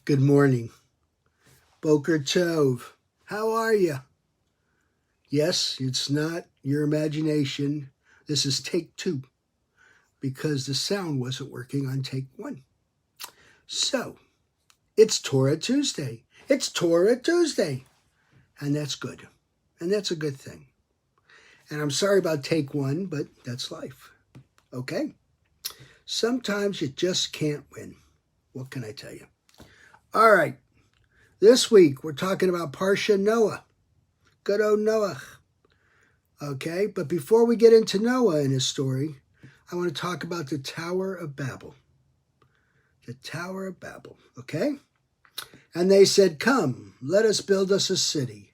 Good morning. Boker Tov. How are you? Yes, it's not your imagination. This is take 2 because the sound wasn't working on take 1. So, it's Torah Tuesday. It's Torah Tuesday. And that's good. And that's a good thing. And I'm sorry about take 1, but that's life. Okay? Sometimes you just can't win. What can I tell you? All right. This week, we're talking about Parsha Noah. Good old Noah. Okay, but before we get into Noah and his story, I want to talk about the Tower of Babel. The Tower of Babel, okay? And they said, "Come, let us build us a city,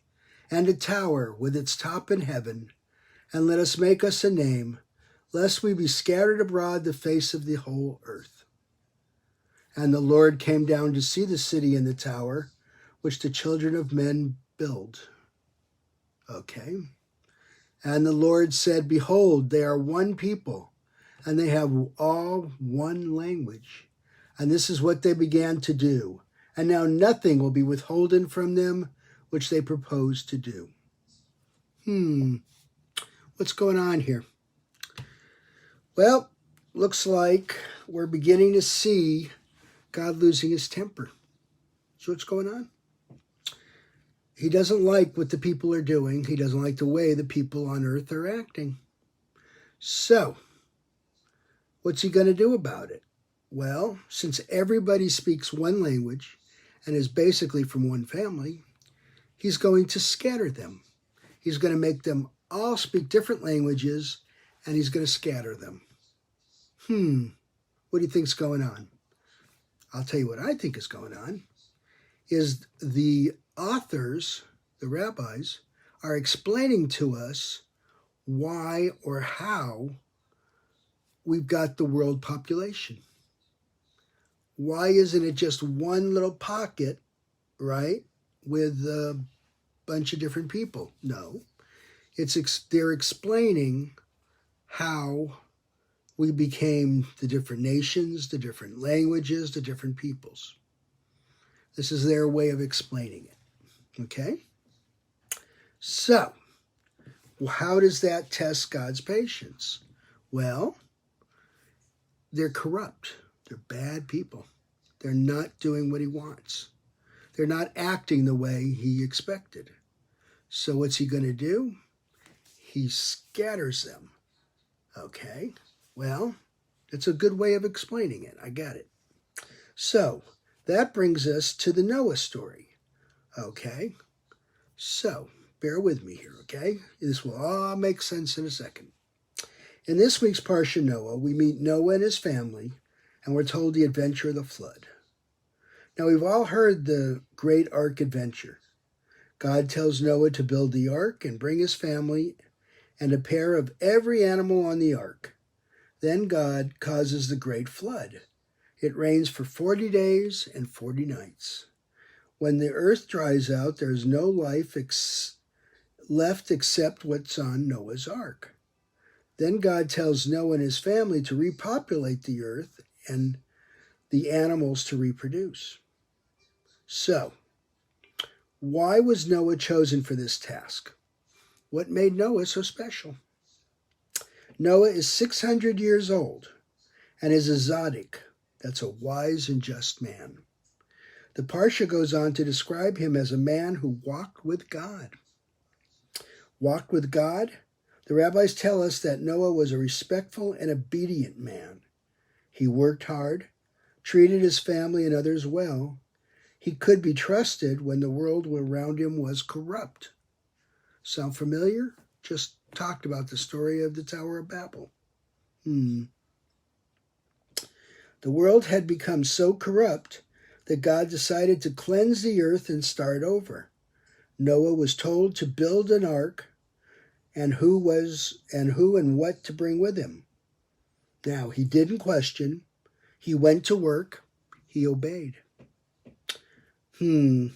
and a tower with its top in heaven, and let us make us a name, lest we be scattered abroad the face of the whole earth." And the Lord came down to see the city and the tower, which the children of men build. Okay. And the Lord said, "Behold, they are one people, and they have all one language. And this is what they began to do. And now nothing will be withholden from them which they propose to do." What's going on here? Well, looks like we're beginning to see God losing his temper. So what's going on? He doesn't like what the people are doing. He doesn't like the way the people on earth are acting. So, what's he going to do about it? Well, since everybody speaks one language and is basically from one family, he's going to scatter them. He's going to make them all speak different languages, and he's going to scatter them. What do you think's going on? I'll tell you what I think is going on. Is the authors, the rabbis, are explaining to us why or how we've got the world population. Why isn't it just one little pocket, right, with a bunch of different people? No, they're explaining how we became the different nations, the different languages, the different peoples. This is their way of explaining it, okay? So, how does that test God's patience? Well, they're corrupt. They're bad people. They're not doing what he wants. They're not acting the way he expected. So what's he going to do? He scatters them, okay? Well, it's a good way of explaining it. I got it. So, that brings us to the Noah story, okay? So, bear with me here, okay? This will all make sense in a second. In this week's Parsha Noah, we meet Noah and his family, and we're told the adventure of the flood. Now, we've all heard the great ark adventure. God tells Noah to build the ark and bring his family and a pair of every animal on the ark. Then God causes the great flood. It rains for 40 days and 40 nights. When the earth dries out, there's no life left except what's on Noah's ark. Then God tells Noah and his family to repopulate the earth and the animals to reproduce. So, why was Noah chosen for this task? What made Noah so special? Noah is 600 years old and is a tzaddik. That's a wise and just man. The Parsha goes on to describe him as a man who walked with God. Walked with God? The rabbis tell us that Noah was a respectful and obedient man. He worked hard, treated his family and others well. He could be trusted when the world around him was corrupt. Sound familiar? Just talked about the story of the Tower of Babel. The world had become so corrupt that God decided to cleanse the earth and start over. Noah was told to build an ark and who and what to bring with him. Now, he didn't question. He went to work. He obeyed. Noah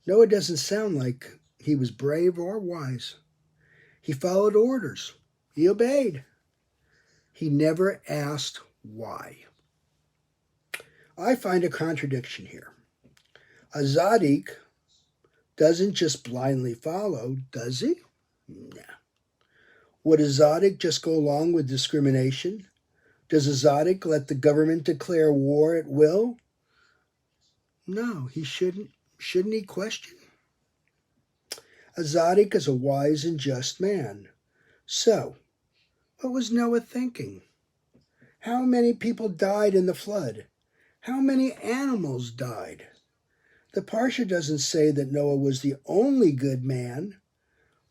doesn't sound like he was brave or wise. He followed orders. He obeyed. He never asked why. I find a contradiction here. A tzaddik doesn't just blindly follow, does he? Nah. Would a tzaddik just go along with discrimination? Does a tzaddik let the government declare war at will? No, he shouldn't. Shouldn't he question? A tzaddik is a wise and just man. So, what was Noah thinking? How many people died in the flood? How many animals died? The Parsha doesn't say that Noah was the only good man,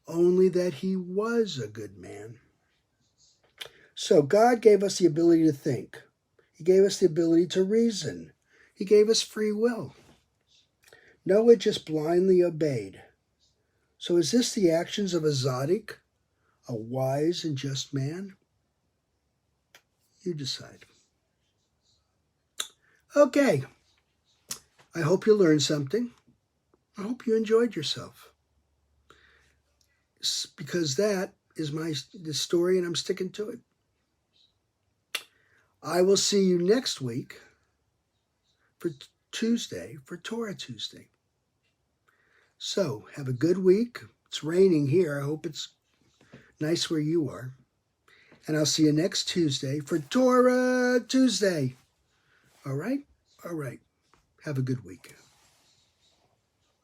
only that he was a good man. So God gave us the ability to think. He gave us the ability to reason. He gave us free will. Noah just blindly obeyed. So is this the actions of a tzaddik, a wise and just man? You decide. Okay. I hope you learned something. I hope you enjoyed yourself. Because that is the story and I'm sticking to it. I will see you next week for Tuesday, for Torah Tuesday. So, have a good week. It's raining here. I hope it's nice where you are. And I'll see you next Tuesday for Torah Tuesday. All right? All right. Have a good week.